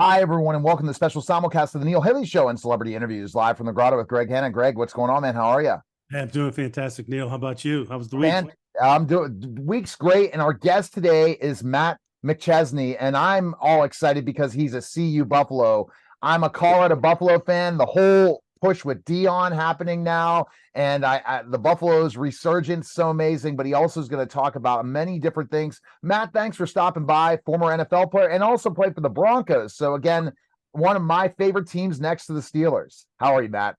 Hi, everyone, and welcome to the special simulcast of the Neil Haley Show and Celebrity Interviews live from the Grotto with Greg Hanna. Greg, what's going on, man? How are you? Hey, I'm doing fantastic, Neil. How about you? How was the week? Man, I'm doing week's great, and our guest today is Matt McChesney, and I'm all excited because he's a CU Buffalo. I'm a Colorado Buffalo fan. The whole push with Dion happening now, and the Buffalo's resurgence, so amazing, but he also is going to talk about many different things. Matt, thanks for stopping by, former NFL player, and also played for the Broncos. So again, one of my favorite teams next to the Steelers. How are you, Matt?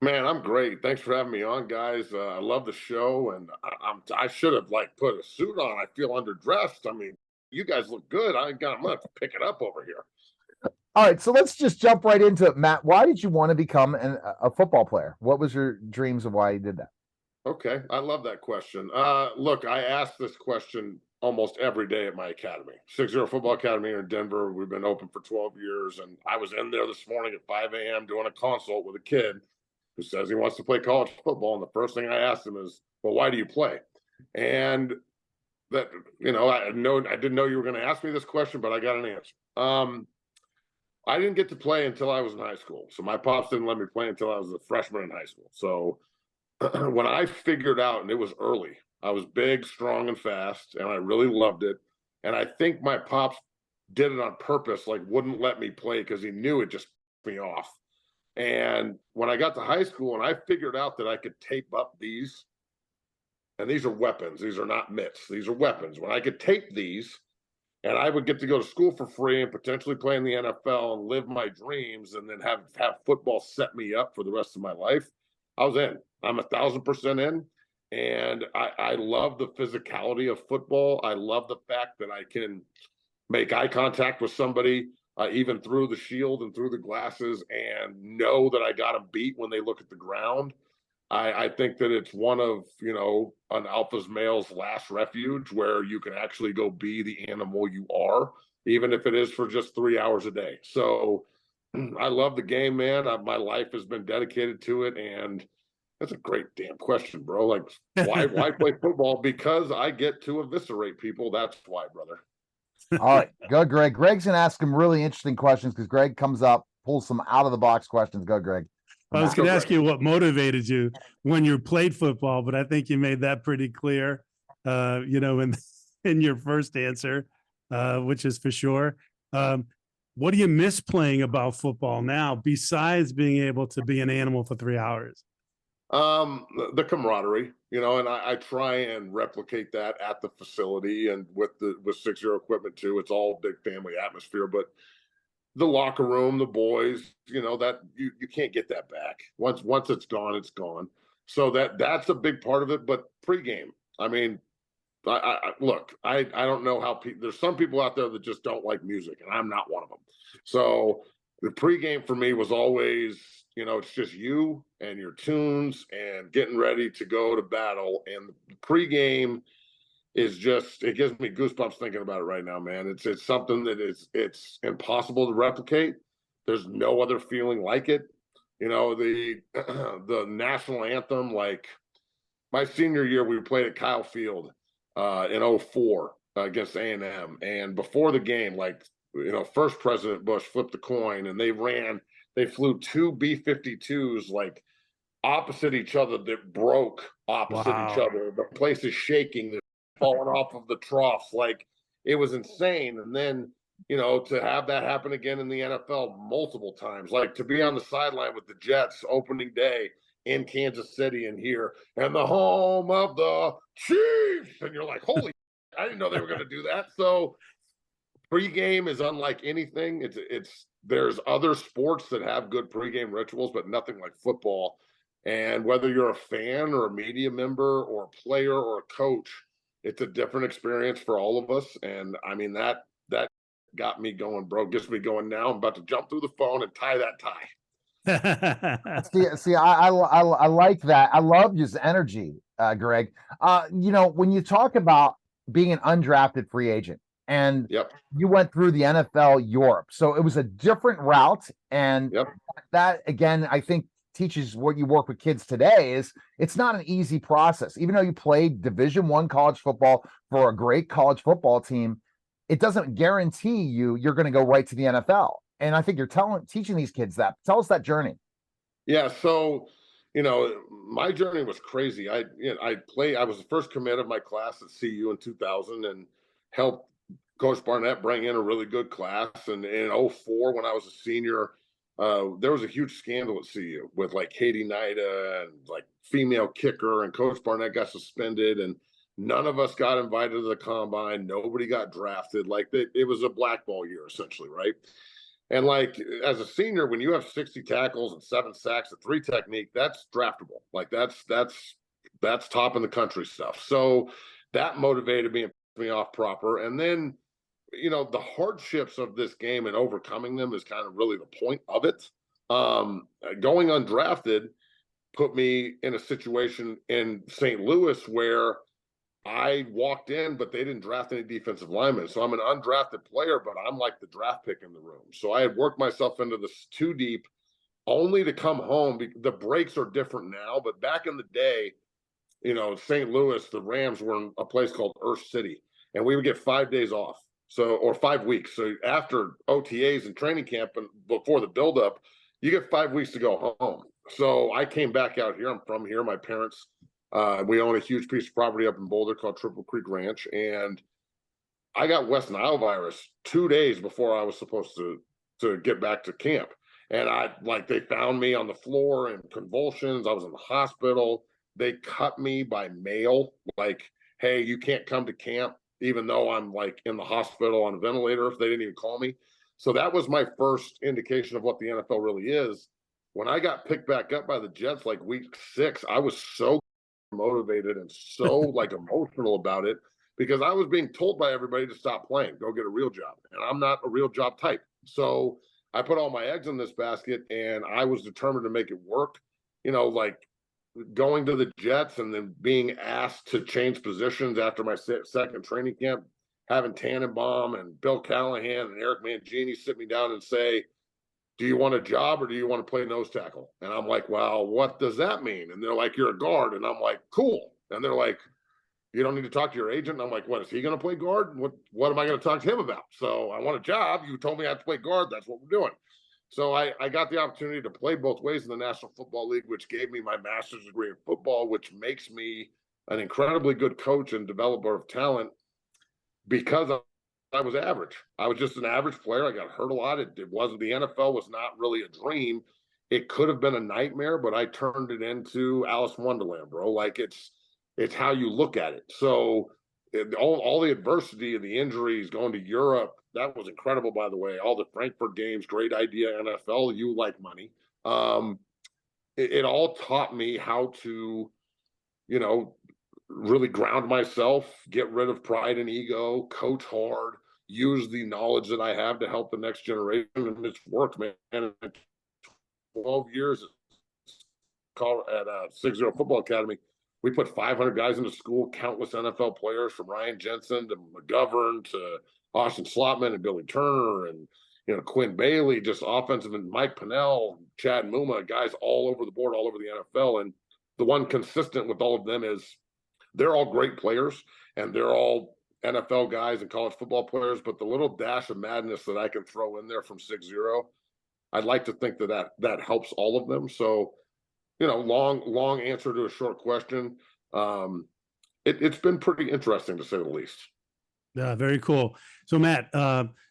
Man, I'm great. Thanks for having me on, guys. I love the show, and I should have put a suit on. I feel underdressed. I mean, you guys look good. I'm gonna have to pick it up over here. All right, so let's just jump right into it, Matt. Why did you want to become a football player? What was your dreams of why you did that? Okay, I love that question. Look, I ask this question almost every day at my academy, 6-0 Football Academy here in Denver. We've been open for 12 years, and I was in there this morning at 5 a.m. doing a consult with a kid who says he wants to play college football, and the first thing I asked him is, "Well, why do you play?" And that, I didn't know you were going to ask me this question, but I got an answer. I didn't get to play until I was in high school. So my pops didn't let me play until I was a freshman in high school. So when I figured out, and it was early, I was big, strong, and fast, and I really loved it. And I think my pops did it on purpose, wouldn't let me play because he knew it just pissed me off. And when I got to high school and I figured out that I could tape up these, and these are weapons, these are not mitts, these are weapons. When I could tape these, and I would get to go to school for free and potentially play in the NFL and live my dreams and then have football set me up for the rest of my life, I was in. I'm 1,000% in. And I love the physicality of football. I love the fact that I can make eye contact with somebody, even through the shield and through the glasses, and know that I got them beat when they look at the ground. I think that it's one of, an alpha's male's last refuge where you can actually go be the animal you are, even if it is for just 3 hours a day. So I love the game, man. My life has been dedicated to it. And that's a great damn question, bro. Why play football? Because I get to eviscerate people. That's why, brother. All right, go, Greg. Greg's going to ask some really interesting questions because Greg comes up, pulls some out of the box questions. Go, Greg. I was going to ask you what motivated you when you played football, but I think you made that pretty clear, in your first answer, which is for sure. What do you miss playing about football now, besides being able to be an animal for 3 hours? The camaraderie, and I try and replicate that at the facility and with 6-0 equipment too. It's all big family atmosphere, but the locker room, the boys, that you can't get that back. Once it's gone, it's gone. So that's a big part of it. But pregame, I mean, I don't know how there's some people out there that just don't like music, and I'm not one of them. So the pregame for me was always, it's just you and your tunes and getting ready to go to battle. And the pregame is just, it gives me goosebumps thinking about it right now, man. It's something that it's impossible to replicate. There's no other feeling like it. The national anthem, my senior year, we played at Kyle Field in 2004 against A&M. And before the game, first President Bush flipped the coin, and they flew 2 B-52s opposite each other that broke opposite each other. The place is shaking. Falling off of the troughs, it was insane. And then, to have that happen again in the NFL multiple times, to be on the sideline with the Jets opening day in Kansas City and here, and the home of the Chiefs, and you're like, holy, I didn't know they were going to do that. So pregame is unlike anything. There's other sports that have good pregame rituals, but nothing like football. And whether you're a fan or a media member or a player or a coach, it's a different experience for all of us. And I mean, that got me going, bro. Gets me going now. I'm about to jump through the phone and tie that tie. see, I like that. I love his energy, Greg. When you talk about being an undrafted free agent, and you went through the NFL Europe, so it was a different route. And that, again, I think teaches what you work with kids today is it's not an easy process. Even though you played Division I college football for a great college football team, it doesn't guarantee you're going to go right to the NFL. And I think you're teaching these kids that. Tell us that journey. Yeah. So, my journey was crazy. I was the first commit of my class at CU in 2000 and helped Coach Barnett bring in a really good class. And in 04, when I was a senior, there was a huge scandal at CU with like Katie Nida and like female kicker, and Coach Barnett got suspended, and none of us got invited to the combine. Nobody got drafted. Like it was a blackball year essentially, right? And like as a senior, when you have 60 tackles and 7 sacks and 3 technique, that's draftable. Like that's top in the country stuff. So that motivated me and put me off proper. And then, the hardships of this game and overcoming them is kind of really the point of it. Going undrafted put me in a situation in St. Louis where I walked in, but they didn't draft any defensive linemen. So I'm an undrafted player, but I'm like the draft pick in the room. So I had worked myself into this 2 deep only to come home. The breaks are different now, but back in the day, St. Louis, the Rams were in a place called Earth City, and we would get 5 days off. Or 5 weeks. So after OTAs and training camp and before the buildup, you get 5 weeks to go home. So I came back out here. I'm from here. My parents, we own a huge piece of property up in Boulder called Triple Creek Ranch. And I got West Nile virus 2 days before I was supposed to get back to camp. And they found me on the floor in convulsions. I was in the hospital. They cut me by mail. Like, hey, you can't come to camp, even though I'm like in the hospital on a ventilator. They didn't even call me. So that was my first indication of what the NFL really is. When I got picked back up by the Jets, like week 6, I was so motivated and so like emotional about it because I was being told by everybody to stop playing, go get a real job. And I'm not a real job type. So I put all my eggs in this basket and I was determined to make it work. Like going to the Jets and then being asked to change positions after my second training camp, having Tannenbaum and Bill Callahan and Eric Mangini sit me down and say, do you want a job or do you want to play nose tackle? And I'm like, well, what does that mean? And they're like, you're a guard. And I'm like, cool. And they're like, you don't need to talk to your agent. And I'm like, what, is he going to play guard? What am I going to talk to him about? So I want a job. You told me I have to play guard. That's what we're doing. So I got the opportunity to play both ways in the National Football League, which gave me my master's degree in football, which makes me an incredibly good coach and developer of talent because I was average. I was just an average player. I got hurt a lot. It wasn't, the NFL was not really a dream. It could have been a nightmare, but I turned it into Alice in Wonderland, bro. Like it's how you look at it. So all the adversity of the injuries, going to Europe, that was incredible, by the way. All the Frankfurt games, great idea, NFL, you like money. It all taught me how to, really ground myself, get rid of pride and ego, coach hard, use the knowledge that I have to help the next generation. And it's worked, man. And 12 years at 60 Football Academy, we put 500 guys into school, countless NFL players from Ryan Jensen to McGovern to Austin Slotman and Billy Turner and, Quinn Bailey, just offensive, and Mike Pennell, Chad Muma, guys all over the board, all over the NFL. And the one consistent with all of them is they're all great players and they're all NFL guys and college football players, but the little dash of madness that I can throw in there from 6-0, I'd like to think that helps all of them. So, long answer to a short question. It's been pretty interesting to say the least. Yeah, very cool. So Matt,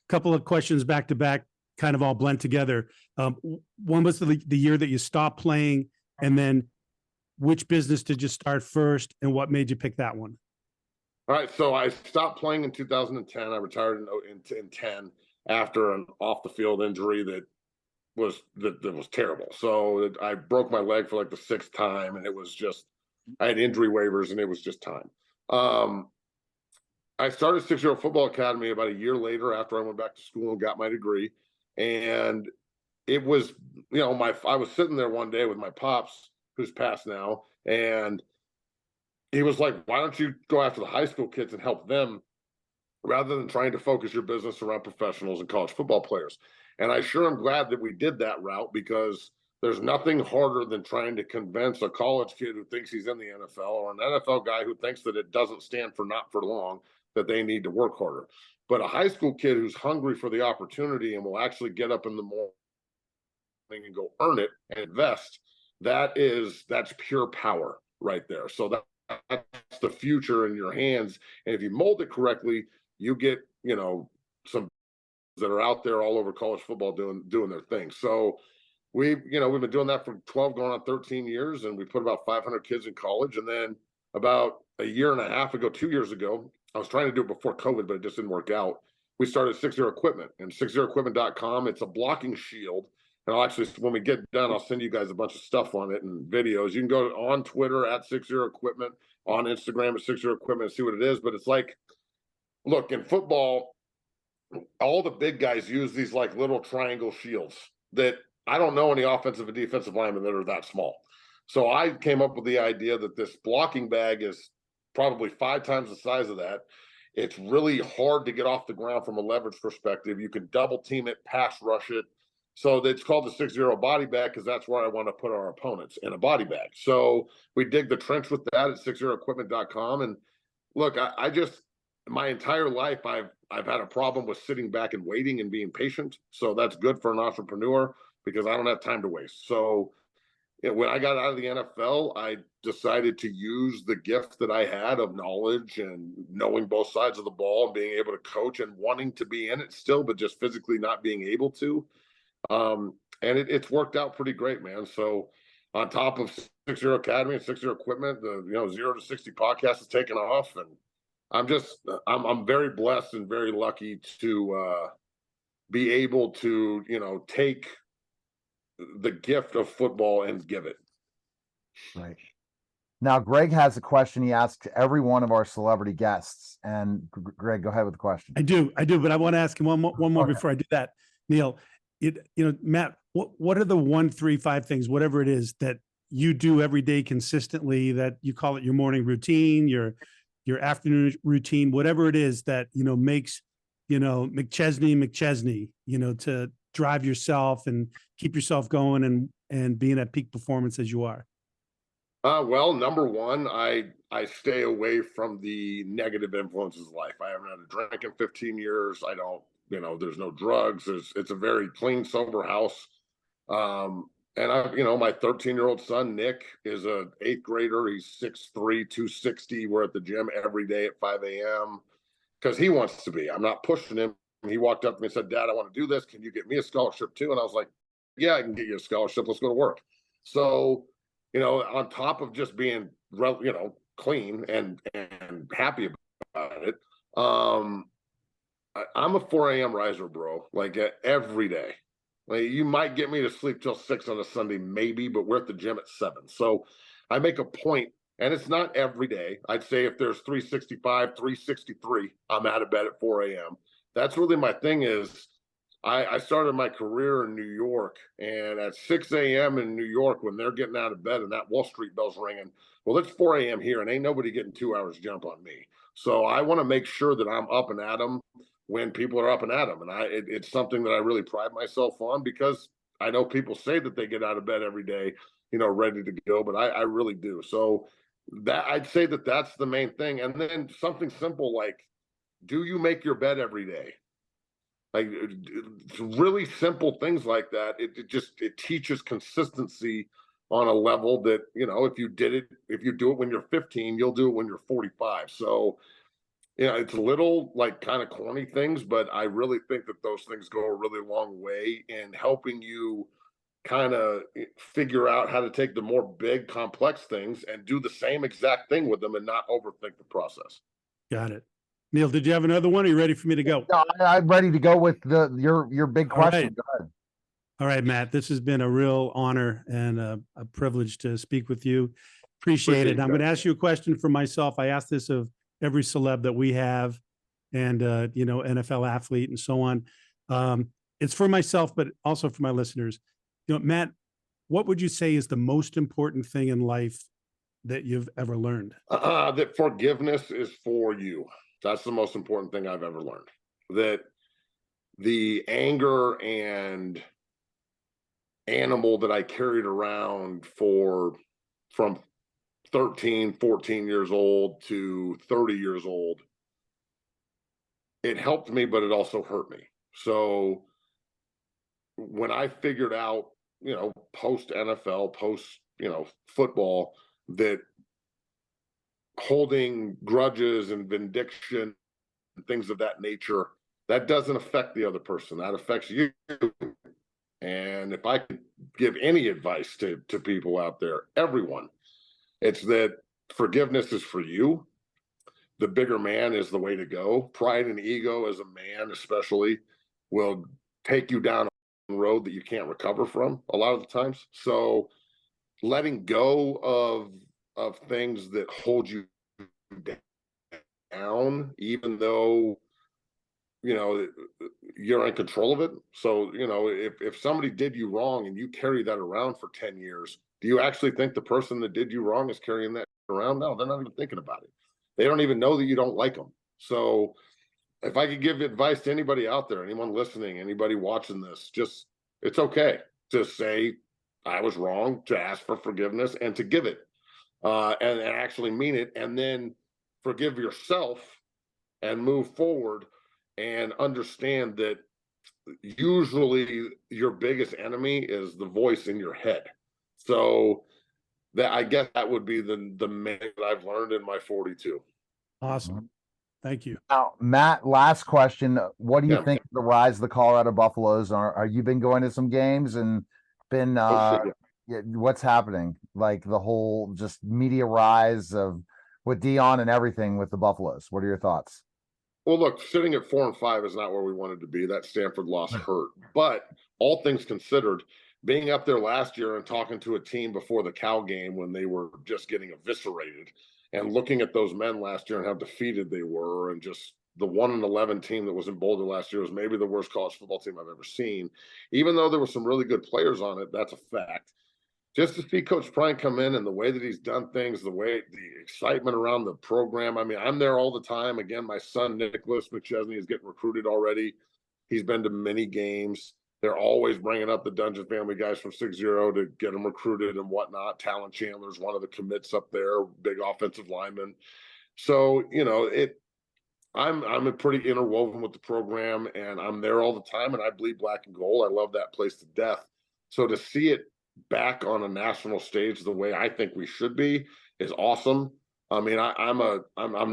couple of questions back to back, kind of all blend together. One was the year that you stopped playing, and then which business did you start first, and what made you pick that one? All right, so I stopped playing in 2010. I retired in 10 after an off the field injury that was terrible. So I broke my leg for like the 6th time, and it was just, I had injury waivers, and it was just time. I started 60 Football Academy about a year later after I went back to school and got my degree. And it was, I was sitting there one day with my pops, who's passed now, and he was like, why don't you go after the high school kids and help them rather than trying to focus your business around professionals and college football players? And I sure am glad that we did that route, because there's nothing harder than trying to convince a college kid who thinks he's in the NFL or an NFL guy who thinks that it doesn't stand for not for long, that they need to work harder. But a high school kid who's hungry for the opportunity and will actually get up in the morning and go earn it and invest, that's pure power right there. So that's the future in your hands. And if you mold it correctly, you get, some that are out there all over college football doing their thing. So we've been doing that for 12 going on 13 years, and we put about 500 kids in college. And then about a year and a half ago, 2 years ago, I was trying to do it before COVID, but it just didn't work out. We started 60 Equipment, and 60equipment.com. It's a blocking shield. And I'll actually, when we get done, I'll send you guys a bunch of stuff on it and videos. You can go on Twitter at 60 Equipment, on Instagram at 60 Equipment and see what it is. But it's like, look, in football, all the big guys use these like little triangle shields that I don't know any offensive and defensive linemen that are that small. So I came up with the idea that this blocking bag is probably 5 times the size of that. It's really hard to get off the ground from a leverage perspective. You can double team it, pass rush it. So it's called the 60 body bag because that's where I want to put our opponents, in a body bag. So we dig the trench with that at 60equipment.com. And look, I just, my entire life, I've had a problem with sitting back and waiting and being patient. So that's good for an entrepreneur because I don't have time to waste. So when I got out of the NFL, I decided to use the gift that I had of knowledge and knowing both sides of the ball and being able to coach and wanting to be in it still, but just physically not being able to. And it's worked out pretty great, man. So on top of 60 Academy and 60 Equipment, the 0 to 60 podcast has taken off, and I'm very blessed and very lucky to be able to take the gift of football and give it. Right. Now, Greg has a question he asks every one of our celebrity guests. And Greg, go ahead with the question. I do, but I want to ask him one more before I do that. Neil, Matt, what are the 1, 3, 5 things, whatever it is, that you do every day consistently, that you call it your morning routine, your afternoon routine, whatever it is that, makes, McChesney, to drive yourself and keep yourself going and being at peak performance as you are? Well, number one, I stay away from the negative influences of life. I haven't had a drink in 15 years. I don't, there's no drugs. It's a very clean, sober house. And my 13-year-old son, Nick, is a 8th grader. He's 6'3", 260. We're at the gym every day at 5 a.m. because he wants to be. I'm not pushing him. He walked up to me and said, "Dad, I want to do this. Can you get me a scholarship too?" And I was like, "Yeah, I can get you a scholarship. Let's go to work." So, on top of just being, clean and happy about it, I'm a 4 a.m. riser, bro, like every day. Like, you might get me to sleep till 6 on a Sunday, maybe, but we're at the gym at 7. So I make a point, and it's not every day. I'd say if there's 365, 363, I'm out of bed at 4 a.m. That's really my thing is, I started my career in New York, and at 6 a.m. in New York, when they're getting out of bed and that Wall Street bell's ringing, well, it's 4 a.m. here, and ain't nobody getting 2 hours jump on me. So I want to make sure that I'm up and at 'em when people are up and at 'em. And it's something that I really pride myself on, because I know people say that they get out of bed every day, ready to go, but I really do. So that, I'd say that that's the main thing. And then something simple like, do you make your bed every day? Like, really simple things like that. It teaches consistency on a level that, if you do it when you're 15, you'll do it when you're 45. So, it's little, like, kind of corny things, but I really think that those things go a really long way in helping you kind of figure out how to take the more big, complex things and do the same exact thing with them and not overthink the process. Got it. Neil, did you have another one? Are you ready for me to go? No, I'm ready to go with your big question. Right. Go ahead. All right, Matt, this has been a real honor and a privilege to speak with you. Appreciate it. I'm going to ask you a question for myself. I ask this of every celeb that we have, and, NFL athlete and so on. It's for myself, but also for my listeners. Matt, what would you say is the most important thing in life that you've ever learned? That forgiveness is for you. That's the most important thing I've ever learned. That the anger and animal that I carried around from 13, 14 years old to 30 years old, it helped me, but it also hurt me. So when I figured out, post NFL, post, football, that holding grudges and vindication and things of that nature, that doesn't affect the other person. That affects you. And if I could give any advice to people out there, everyone, it's that forgiveness is for you. The bigger man is the way to go. Pride and ego as a man, especially, will take you down a road that you can't recover from a lot of the times. So letting go of things that hold you down, even though you're in control of it. So if somebody did you wrong and you carry that around for 10 years, do you actually think the person that did you wrong is carrying that around? No, they're not even thinking about it. They don't even know that you don't like them. So if I could give advice to anybody out there, anyone listening, anybody watching this, just, it's okay to say I was wrong, to ask for forgiveness and to give it, and actually mean it, and then forgive yourself and move forward and understand that usually your biggest enemy is the voice in your head. So that, I guess that would be the main that I've learned in my 42. Awesome. Thank you. Now, Matt, last question. What do you think of the rise of the Colorado Buffaloes? Are you been going to some games and been what's happening? Like the whole just media rise of with Dion and everything with the Buffaloes. What are your thoughts? Well, look, sitting at 4-5 is not where we wanted to be. That Stanford loss hurt. But all things considered, being up there last year and talking to a team before the Cal game when they were just getting eviscerated, and looking at those men last year and how defeated they were, and just the 1-11 team that was in Boulder last year was maybe the worst college football team I've ever seen. Even though there were some really good players on it, that's a fact. Just to see Coach Prime come in and the way that he's done things, the excitement around the program. I mean, I'm there all the time. Again, my son, Nicholas McChesney, is getting recruited already. He's been to many games. They're always bringing up the Dungeon family guys from 6-0 to get them recruited and whatnot. Talon Chandler's one of the commits up there, big offensive lineman. So, I'm pretty interwoven with the program, and I'm there all the time, and I bleed black and gold. I love that place to death. So to see it back on a national stage the way I think we should be is awesome. I mean, I'm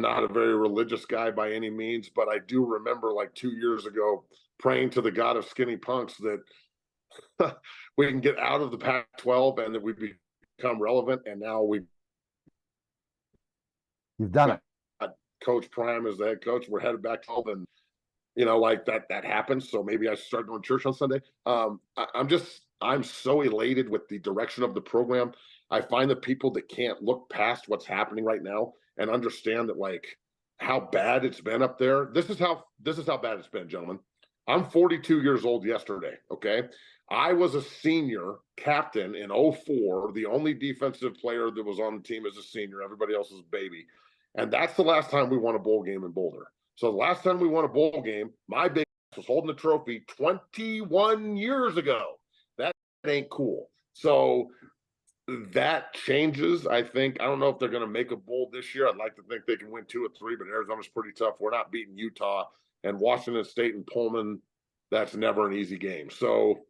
not a very religious guy by any means, but I do remember like 2 years ago praying to the God of skinny punks that we can get out of the Pac-12 and that we become relevant. And now you've done it. Coach Prime is the head coach. We're headed back home, and like that happens. So maybe I should start going to church on Sunday. I'm so elated with the direction of the program. I find that people that can't look past what's happening right now and understand that, like, how bad it's been up there. This is how bad it's been, gentlemen. I'm 42 years old yesterday. Okay. I was a senior captain in 2004, the only defensive player that was on the team as a senior. Everybody else was a baby. And that's the last time we won a bowl game in Boulder. So the last time we won a bowl game, my big was holding the trophy 21 years ago. That ain't cool. So that changes, I think. I don't know if they're going to make a bowl this year. I'd like to think they can win 2 or 3, but Arizona's pretty tough. We're not beating Utah and Washington State and Pullman. That's never an easy game. So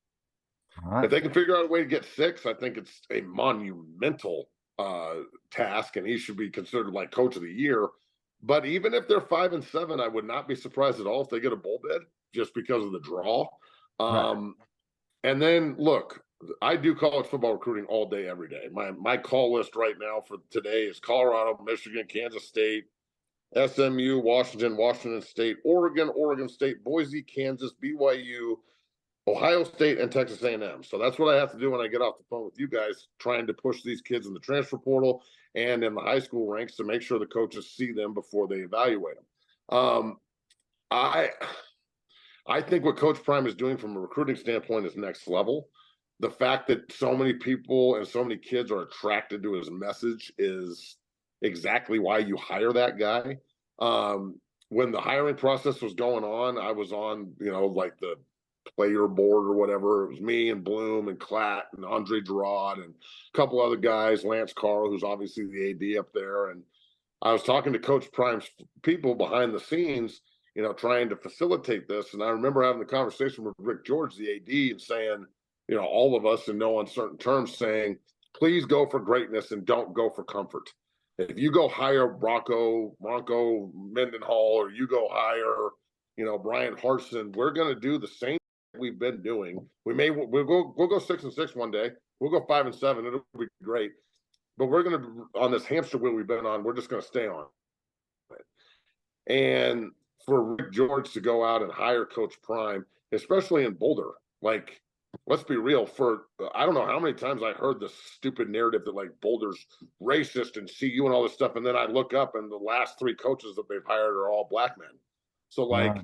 if they can figure out a way to get 6, I think it's a monumental task, and he should be considered like coach of the year. But even if they're 5-7, I would not be surprised at all if they get a bowl bid just because of the draw. And then look, I do college football recruiting all day, every day. My call list right now for today is Colorado, Michigan, Kansas State, SMU, Washington State, Oregon State, Boise, Kansas, BYU, Ohio State, and Texas A&M. So that's what I have to do when I get off the phone with you guys, trying to push these kids in the transfer portal and in the high school ranks to make sure the coaches see them before they evaluate them. I think what Coach Prime is doing from a recruiting standpoint is next level. The fact that so many people and so many kids are attracted to his message is exactly why you hire that guy. When the hiring process was going on, I was on, like the player board or whatever. It was me and Bloom and Klatt and Andre Gerard and a couple other guys, Lance Carl, who's obviously the AD up there. And I was talking to Coach Prime's people behind the scenes, trying to facilitate this. And I remember having the conversation with Rick George, the AD, and saying, all of us in no uncertain terms saying, please go for greatness and don't go for comfort. If you go hire Bronco Mendenhall, or you go hire, Brian Harsin, we're going to do the same we've been doing. We'll go 6-6 one day. We'll go 5-7. It'll be great. But we're going to, on this hamster wheel we've been on, we're just going to stay on it. And for Rick George to go out and hire Coach Prime, especially in Boulder, like, let's be real, I don't know how many times I heard this stupid narrative that like Boulder's racist and CU and all this stuff. And then I look up and the last 3 coaches that they've hired are all black men. So like,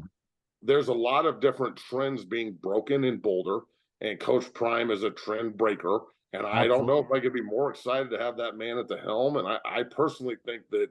there's a lot of different trends being broken in Boulder, and Coach Prime is a trend breaker. And I don't know if I could be more excited to have that man at the helm. And I personally think that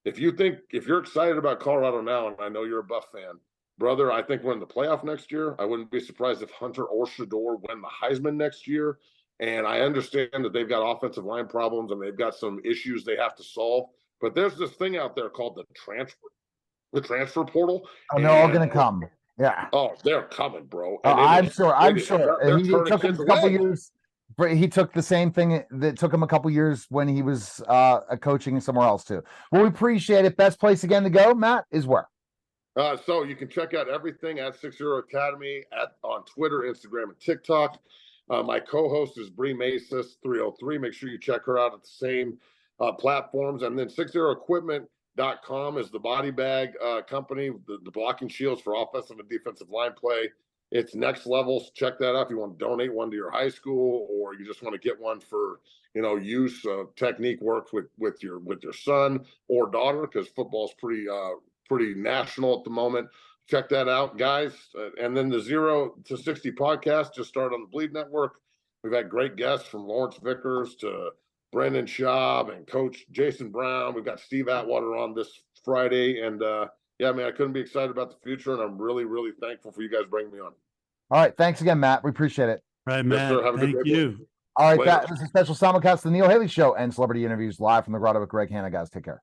if you're excited about Colorado now, and I know you're a Buff fan, brother, I think we're in the playoff next year. I wouldn't be surprised if Hunter or Shedeur win the Heisman next year. And I understand that they've got offensive line problems and they've got some issues they have to solve. But there's this thing out there called the transfer portal. Oh, they're all going to come. Yeah. Oh, they're coming, bro. I'm sure. He took him a couple years. He took the same thing that took him a couple years when he was coaching somewhere else too. Well, we appreciate it. Best place again to go, Matt, is where? So you can check out everything at 60 Academy on Twitter, Instagram, and TikTok. My co-host is Bree Masis 303. Make sure you check her out at the same platforms. And then 60equipment.com is the body bag company, the blocking shields for offensive and defensive line play. It's next level. So check that out if you want to donate one to your high school, or you just want to get one for use technique work with your son or daughter, because football's pretty national at the moment. Check that out, guys. And then the 0 to 60 podcast just started on the Bleed Network. We've had great guests from Lawrence Vickers to Brendan Schaub and Coach Jason Brown. We've got Steve Atwater on this Friday. And yeah, man, I couldn't be excited about the future. And I'm really, really thankful for you guys bringing me on. All right. Thanks again, Matt. We appreciate it. Right, Matt. Yes, sir. Thank you. All right. That was a special simulcast of the Neil Haley Show and celebrity interviews live from the Grotto with Greg Hanna, guys. Take care.